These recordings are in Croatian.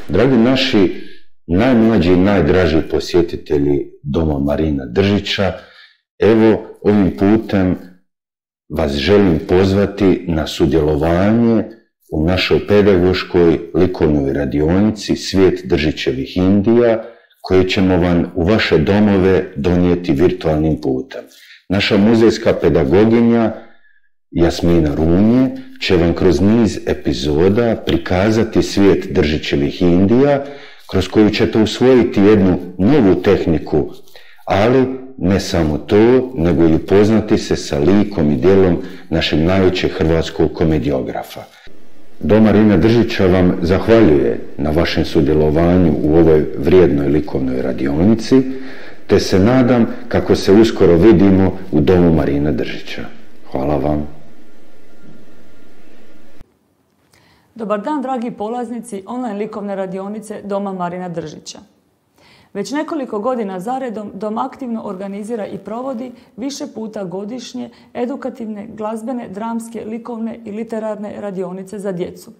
Dragi naši najmlađi i najdraži posjetitelji Doma Marina Držića, evo ovim putem vas želim pozvati na sudjelovanje u našoj pedagoškoj likovnoj radionici Svijet Držićevih Indija, koje ćemo vam u vaše domove donijeti virtualnim putem. Naša muzejska pedagoginja Jasmina Runje će vam kroz niz epizoda prikazati svijet Držićevih Indija, kroz koju ćete usvojiti jednu novu tehniku, ali ne samo to, nego i upoznati se sa likom i djelom našeg najvećeg hrvatskog komediografa. Dom Marina Držića vam zahvaljuje na vašem sudjelovanju u ovoj vrijednoj likovnoj radionici, te se nadam kako se uskoro vidimo u Domu Marina Držića. Hvala vam. Dobar dan, dragi polaznici online likovne radionice Doma Marina Držića. Već nekoliko godina zaredom Dom aktivno organizira i provodi više puta godišnje edukativne, glazbene, dramske, likovne i literarne radionice za djecu.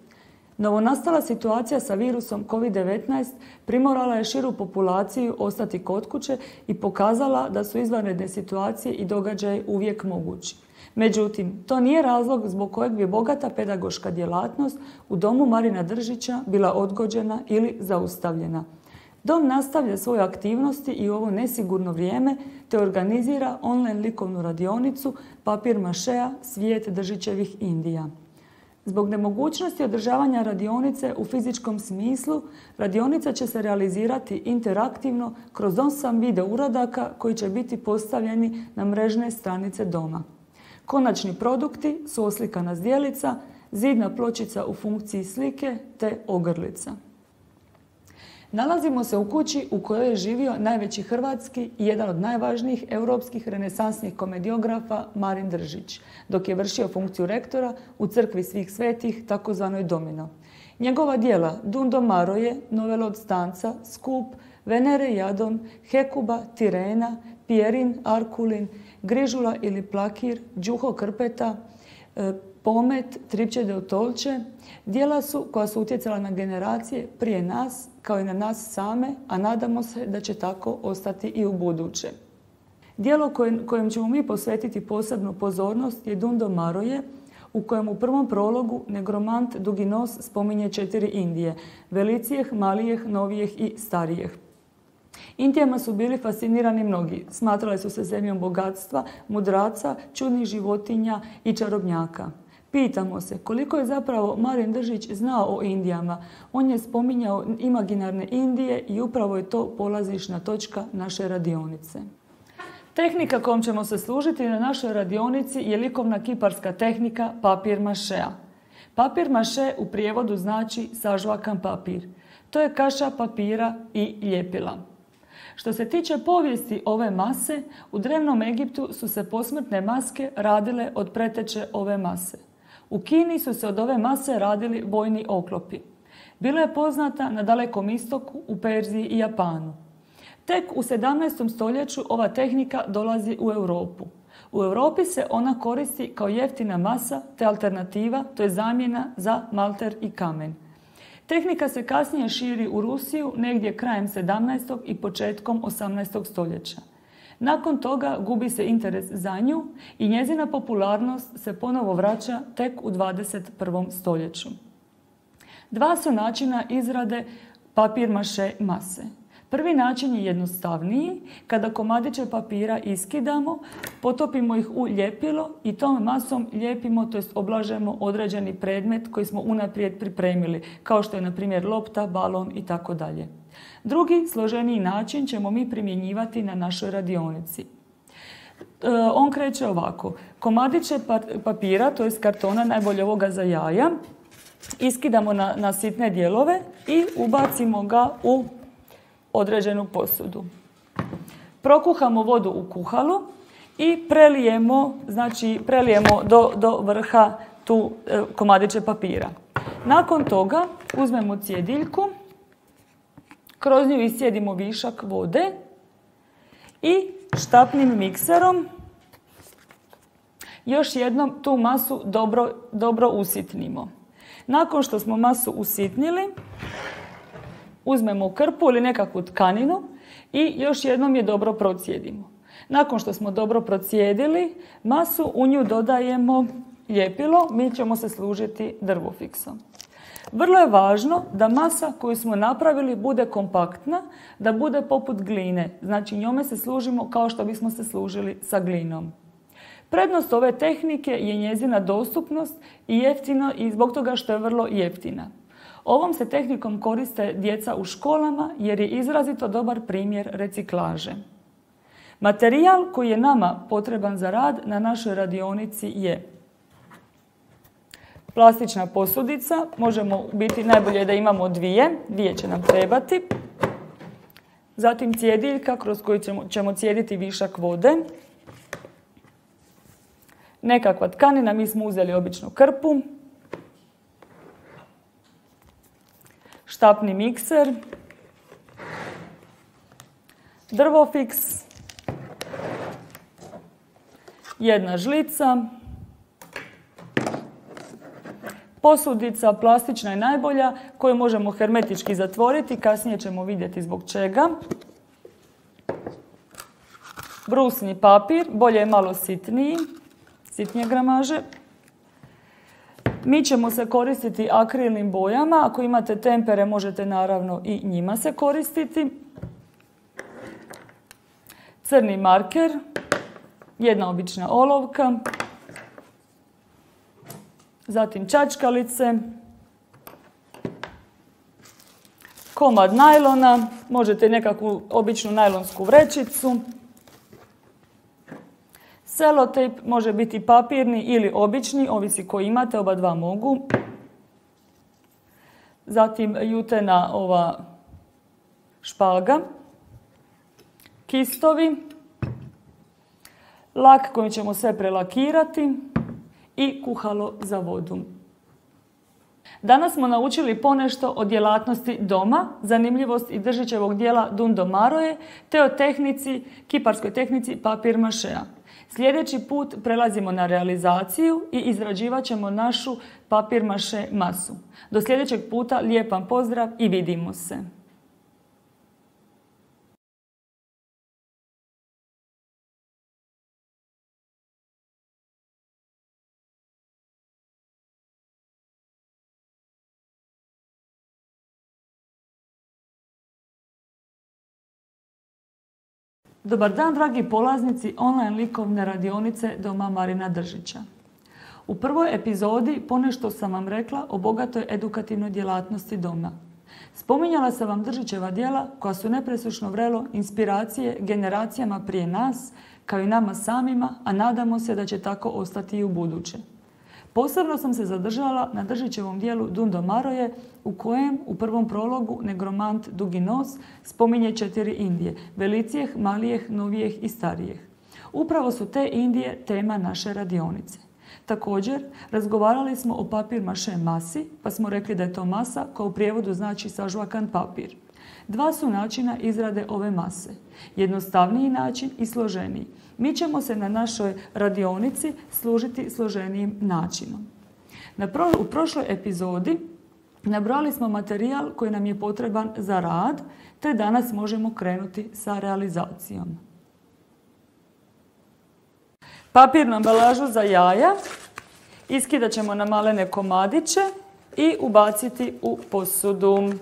Novonastala situacija sa virusom COVID-19 primorala je širu populaciju ostati kod kuće i pokazala da su izvanredne situacije i događaje uvijek mogući. Međutim, to nije razlog zbog kojeg bi bogata pedagoška djelatnost u Domu Marina Držića bila odgođena ili zaustavljena. Dom nastavlja svoje aktivnosti i u ovo nesigurno vrijeme te organizira online likovnu radionicu Papir mašea Svijet Držićevih Indija. Zbog nemogućnosti održavanja radionice u fizičkom smislu, radionica će se realizirati interaktivno kroz 8 video uradaka koji će biti postavljeni na mrežne stranice doma. Konačni produkti su oslikana zdjelica, zidna pločica u funkciji slike te ogrlica. Nalazimo se u kući u kojoj je živio najveći hrvatski i jedan od najvažnijih europskih renesansnih komediografa Marin Držić, dok je vršio funkciju rektora u Crkvi svih svetih, takozvanoj Domino. Njegova djela Dundo Maroje, Novela od Stanca, Skup, Venere i Jadon, Hekuba, Tirena, Pijerin, Arkulin, Grižula ili Plakir, Đuho Krpeta, Pomet, Tripće de Utolče, djela su koja su utjecala na generacije prije nas, kao i na nas same, a nadamo se da će tako ostati i u buduće. Djelo kojem ćemo mi posvetiti posebnu pozornost je Dundo Maroje, u kojem u prvom prologu negromant Dugi nos spominje 4 Indije, Velicijeh, Malijeh, Novijeh i Starijeh. Indijama su bili fascinirani mnogi, smatrali su se zemljom bogatstva, mudraca, čudnih životinja i čarobnjaka. Pitamo se koliko je zapravo Marin Držić znao o Indijama. On je spominjao imaginarne Indije i upravo je to polazišna točka naše radionice. Tehnika kojom ćemo se služiti na našoj radionici je likovna kiparska tehnika papir mašea. Papir maše u prijevodu znači sažvakan papir. To je kaša papira i ljepila. Što se tiče povijesti ove mase, u drevnom Egiptu su se posmrtne maske radile od preteče ove mase. U Kini su se od ove mase radili vojni oklopi. Bila je poznata na Dalekom istoku, u Perziji i Japanu. Tek u 17. stoljeću ova tehnika dolazi u Europu. U Europi se ona koristi kao jeftina masa te alternativa, to je zamjena za malter i kamen. Tehnika se kasnije širi u Rusiju negdje krajem 17. i početkom 18. stoljeća. Nakon toga gubi se interes za nju i njezina popularnost se ponovo vraća tek u 21. stoljeću. Dva su načina izrade papir maše mase. Prvi način je jednostavniji, kada komadiće papira iskidamo, potopimo ih u ljepilo i tom masom lijepimo, to jest oblažemo određeni predmet koji smo unaprijed pripremili, kao što je na primjer lopta, balon i tako dalje. Drugi, složeniji način ćemo mi primjenjivati na našoj radionici. On kreće ovako. Komadiće papira, to jest kartona, najbolje ovoga za jaja, iskidamo na sitne dijelove i ubacimo ga u određenu posudu. Prokuhamo vodu u kuhalu i prelijemo do vrha tu komadiće papira. Nakon toga uzmemo cjediljku, kroz nju iscijedimo višak vode i štapnim mikserom još jednom tu masu dobro usitnimo. Nakon što smo masu usitnili, Uzmemo krpu ili nekakvu tkaninu i još jednom je dobro procijedimo. Nakon što smo dobro procijedili masu, u nju dodajemo ljepilo, mi ćemo se služiti drvofiksom. Vrlo je važno da masa koju smo napravili bude kompaktna, da bude poput gline. Znači njome se služimo kao što bismo se služili sa glinom. Prednost ove tehnike je njezina dostupnost i jeftino i zbog toga što je vrlo jeftina. Ovom se tehnikom koriste djeca u školama jer je izrazito dobar primjer reciklaže. Materijal koji je nama potreban za rad na našoj radionici je plastična posudica, možemo biti najbolje da imamo dvije će nam trebati. Zatim cjediljka kroz koju ćemo cijediti višak vode. Nekakva tkanina, mi smo uzeli običnu krpu. Štapni mikser. Drvofiks. Jedna žlica. Posudica, plastična je najbolja, koju možemo hermetički zatvoriti, kasnije ćemo vidjeti zbog čega. Brusni papir, bolje je malo sitnije gramaže. Mi ćemo se koristiti akrilnim bojama, ako imate tempere možete naravno i njima se koristiti. Crni marker, jedna obična olovka. Zatim čačkalice, komad najlona, možete nekakvu običnu najlonsku vrećicu, selotejp, može biti papirni ili obični, ovisi koji imate, oba dva mogu. Zatim jutena ova špaga, kistovi, lak kojim ćemo sve prelakirati i kuhalo za vodu. Danas smo naučili ponešto o djelatnosti doma, zanimljivost i Držićevog dijela Dun do Maroje, te o kiparskoj tehnici papir mašea. Sljedeći put prelazimo na realizaciju i izrađivat ćemo našu papir maše masu. Do sljedećeg puta lijepan pozdrav i vidimo se. Dobar dan, dragi polaznici online likovne radionice Doma Marina Držića. U prvoj epizodi ponešto sam vam rekla o bogatoj edukativnoj djelatnosti doma. Spominjala sam vam Držićeva djela koja su nepresušno vrelo inspiracije generacijama prije nas, kao i nama samima, a nadamo se da će tako ostati i u buduće. Posebno sam se zadržala na Držićevom dijelu Dun do Maroje, u kojem u prvom prologu negromant Dugi nos spominje 4 Indije, Velicijeh, Malijeh, Novijeh i Starijeh. Upravo su te Indije tema naše radionice. Također, razgovarali smo o papir maše masi, pa smo rekli da je to masa koja u prijevodu znači sažvakan papir. Dva su načina izrade ove mase. Jednostavniji način i složeniji. Mi ćemo se na našoj radionici služiti složenijim načinom. U prošloj epizodi nabrali smo materijal koji nam je potreban za rad, te danas možemo krenuti sa realizacijom. Papirnu ambalažu za jaja iskidat ćemo na malene komadiće i ubaciti u posudu.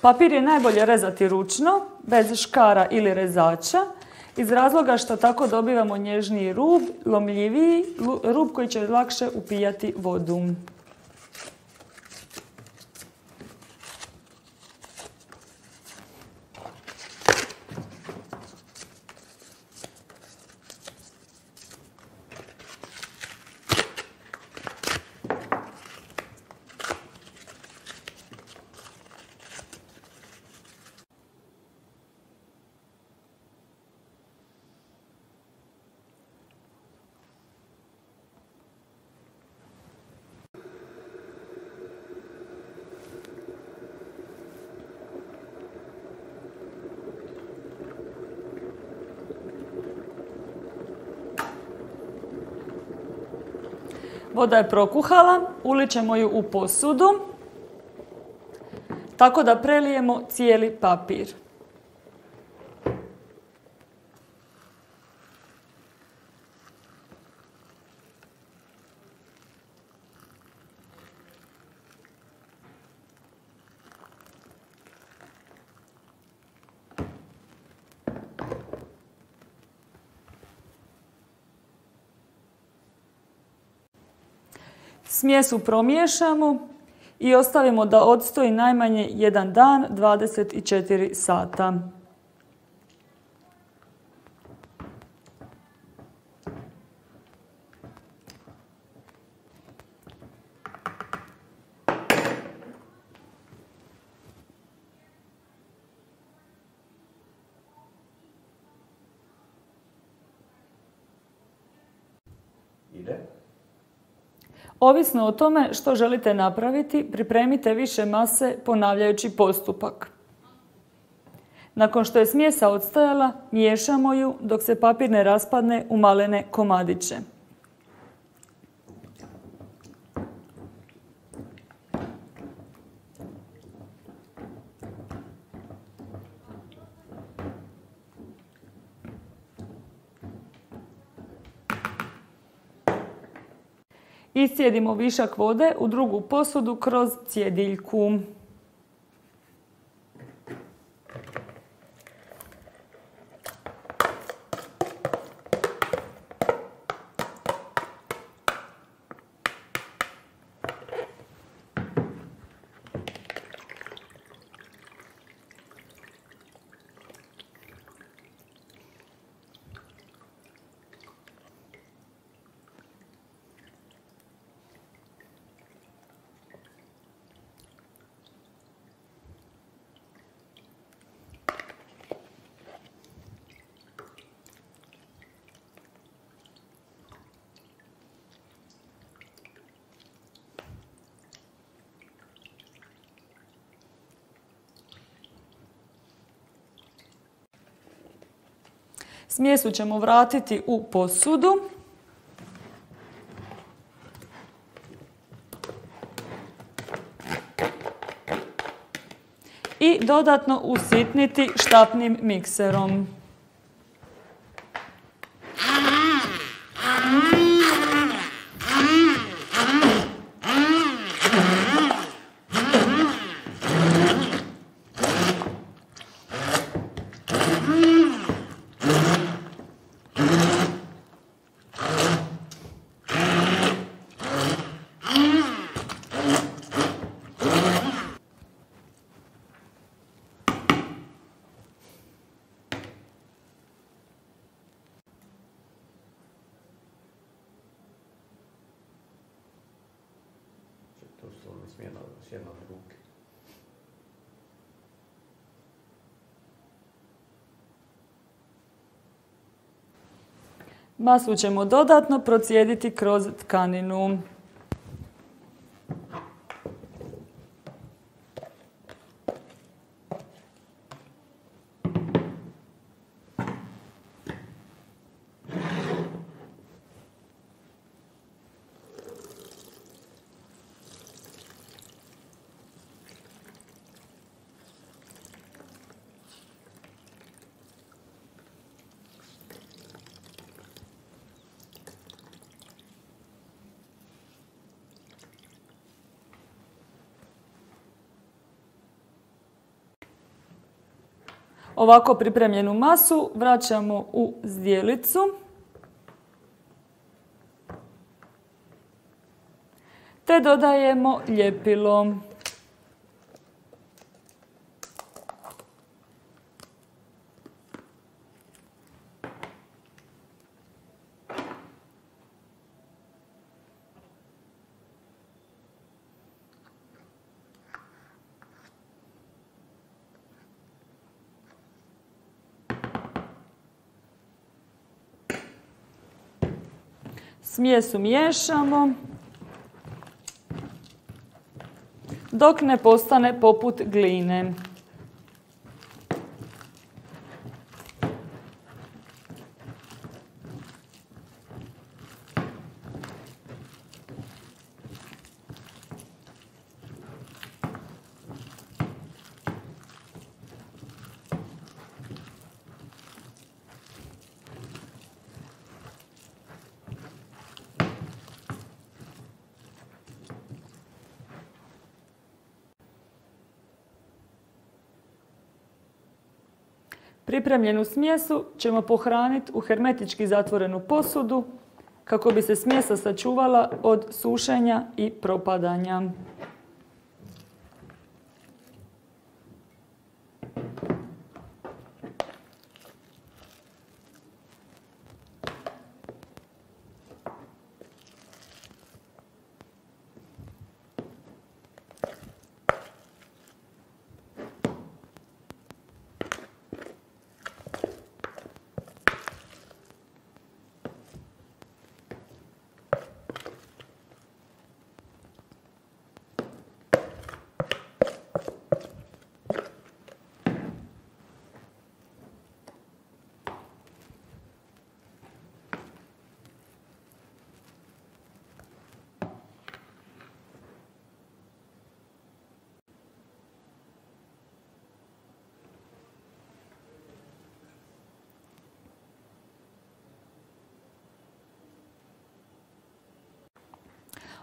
Papir je najbolje rezati ručno, bez škara ili rezača, iz razloga što tako dobivamo nježniji rub, lomljiviji rub koji će lakše upijati vodu. Voda je prokuhala, ulit ćemo ju u posudu, tako da prelijemo cijeli papir. Smjesu promiješamo i ostavimo da odstoji najmanje 1 dan, 24 sata. Ovisno o tome što želite napraviti, pripremite više mase ponavljajući postupak. Nakon što je smjesa odstojala, miješamo ju dok se papir ne raspadne u malene komadiće. Iscijedimo višak vode u drugu posudu kroz cjediljku. Smjesu ćemo vratiti u posudu. I dodatno usitniti štapnim mikserom. To su ono sjednale ruke. Masu ćemo dodatno procijediti kroz tkaninu. Ovako pripremljenu masu vraćamo u zdjelicu. Te dodajemo ljepilo. Smjesu miješamo dok ne postane poput gline. Pripremljenu smjesu ćemo pohraniti u hermetički zatvorenu posudu kako bi se smjesa sačuvala od sušenja i propadanja.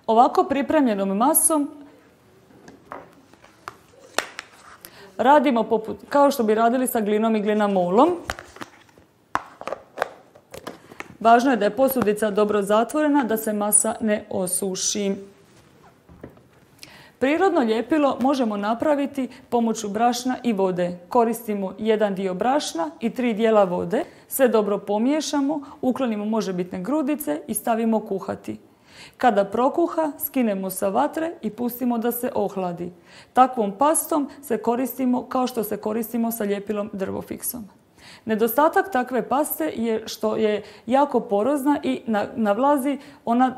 Ovako pripremljenom masom radimo kao što bi radili sa glinom i glinamolom. Važno je da je posudica dobro zatvorena, da se masa ne osuši. Prirodno ljepilo možemo napraviti pomoću brašna i vode. Koristimo jedan dio brašna i 3 dijela vode. Sve dobro pomiješamo, uklonimo možebitne grudice i stavimo kuhati. Kada prokuha, skinemo sa vatre i pustimo da se ohladi. Takvom pastom se koristimo kao što se koristimo sa ljepilom drvofiksom. Nedostatak takve paste je što je jako porozna i na vlazi ona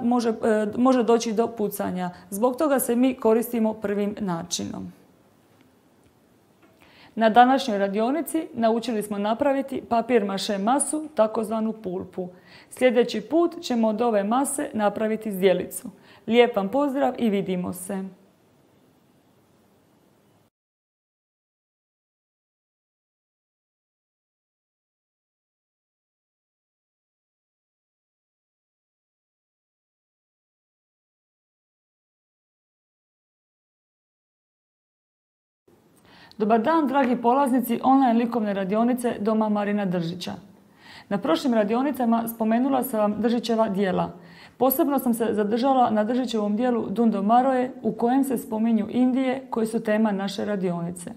može doći do pucanja. Zbog toga se mi koristimo prvim načinom. Na današnjoj radionici naučili smo napraviti papir maše masu, takozvanu pulpu. Sljedeći put ćemo od ove mase napraviti zdjelicu. Lijep vam pozdrav i vidimo se! Dobar dan, dragi polaznici online likovne radionice Doma Marina Držića. Na prošlim radionicama spomenula sam vam Držićeva djela. Posebno sam se zadržala na Držićevom dijelu Dundo Maroje u kojem se spominju Indije koje su tema naše radionice.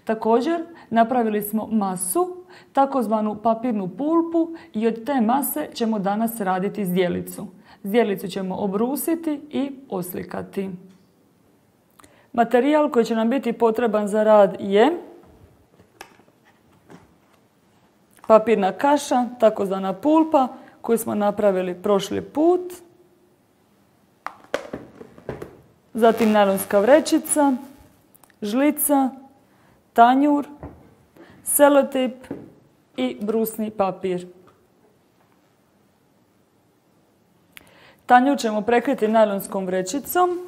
Također napravili smo masu, takozvanu papirnu pulpu i od te mase ćemo danas raditi zdjelicu. Zdjelicu ćemo obrusiti i oslikati. Materijal koji će nam biti potreban za rad je papirna kaša, takozvana pulpa, koju smo napravili prošli put. Zatim najlonska vrećica, žlica, tanjur, selotip i brusni papir. Tanjur ćemo prekriti najlonskom vrećicom.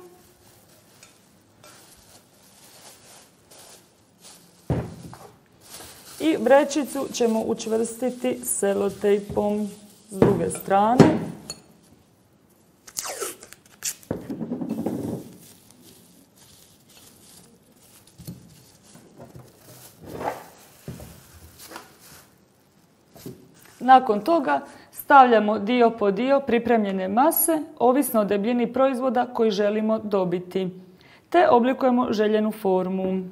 I vrećicu ćemo učvrstiti selotejpom s druge strane. Nakon toga stavljamo dio po dio pripremljene mase, ovisno o debljini proizvoda koji želimo dobiti, te oblikujemo željenu formu.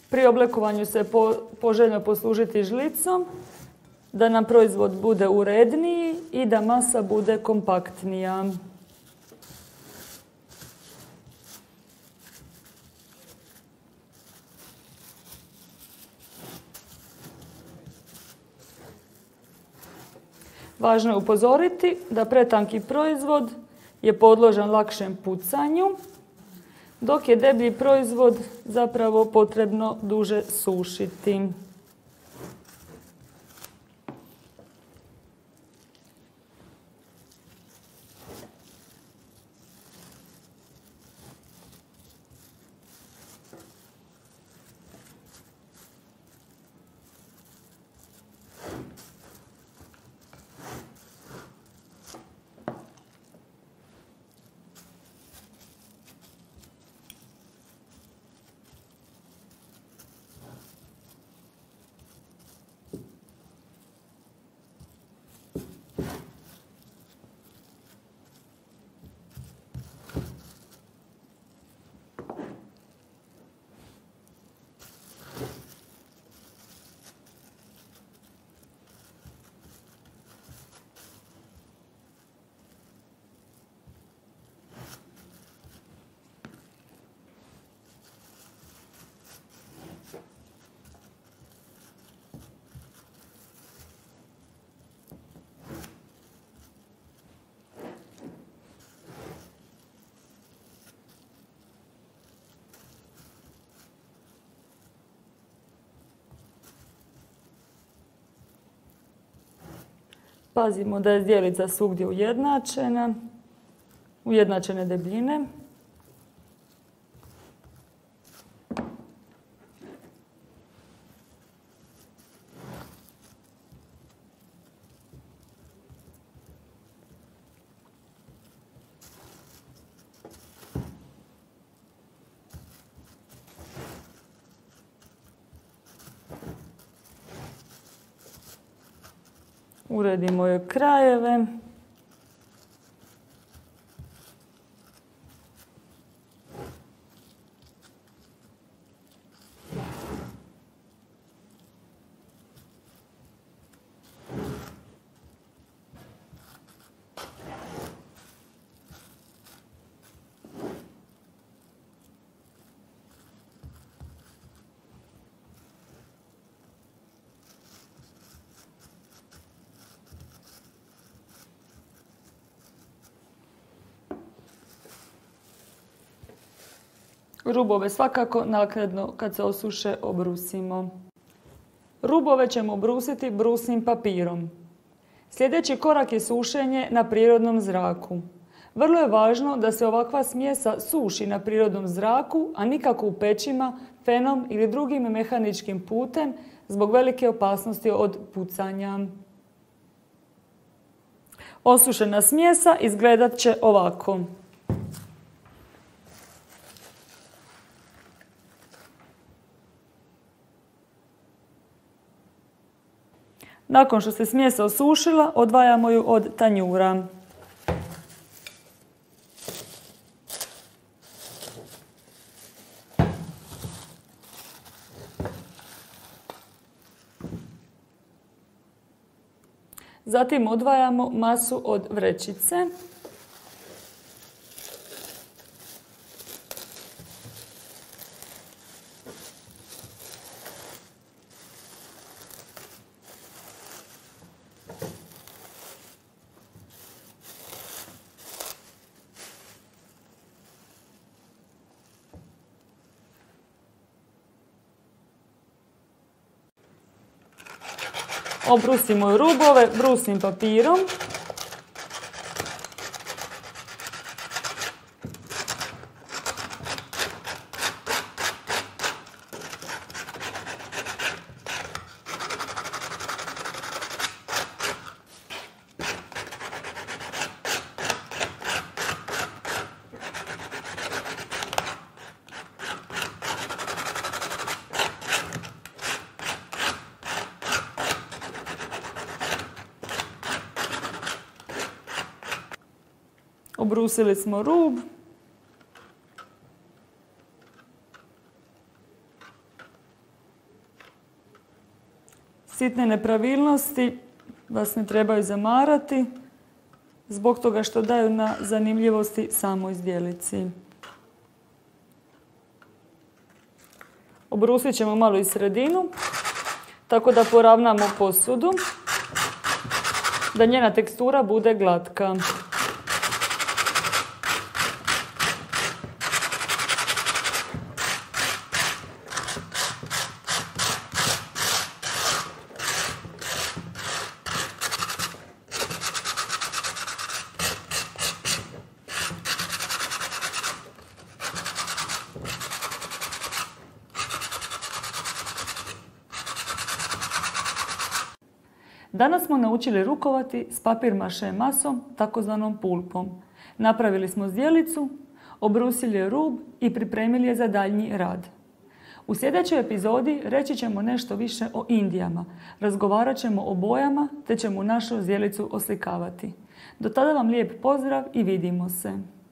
Pri oblikovanju se poželjno poslužiti žlicom, da nam proizvod bude uredniji i da masa bude kompaktnija. Važno je upozoriti da pretanki proizvod je podložan lakšem pucanju, dok je deblji proizvod zapravo potrebno duže sušiti. Pazimo da je zdjelica svugdje ujednačena, ujednačene debljine. Uredimo joj krajeve. Rubove svakako naknadno kad se osuše obrusimo. Rubove ćemo obrusiti brusnim papirom. Sljedeći korak je sušenje na prirodnom zraku. Vrlo je važno da se ovakva smjesa suši na prirodnom zraku, a nikako u pećima, fenom ili drugim mehaničkim putem zbog velike opasnosti od pucanja. Osušena smjesa izgledat će ovako. Nakon što se smjesa osušila, odvajamo ju od tanjura. Zatim odvajamo masu od vrećice. Obrusimo rubove brusnim papirom. Obrusili smo rub. Sitne nepravilnosti vas ne trebaju zamarati zbog toga što daju na zanimljivosti samoj zdjelici. Obrusit ćemo malo i sredinu, tako da poravnamo posudu, da njena tekstura bude glatka. Danas smo naučili rukovati s papir maše masom, takozvanom pulpom. Napravili smo zdjelicu, obrusili je rub i pripremili je za daljnji rad. U sljedećoj epizodi reći ćemo nešto više o Indijama, razgovarat ćemo o bojama te ćemo našu zdjelicu oslikavati. Do tada vam lijep pozdrav i vidimo se!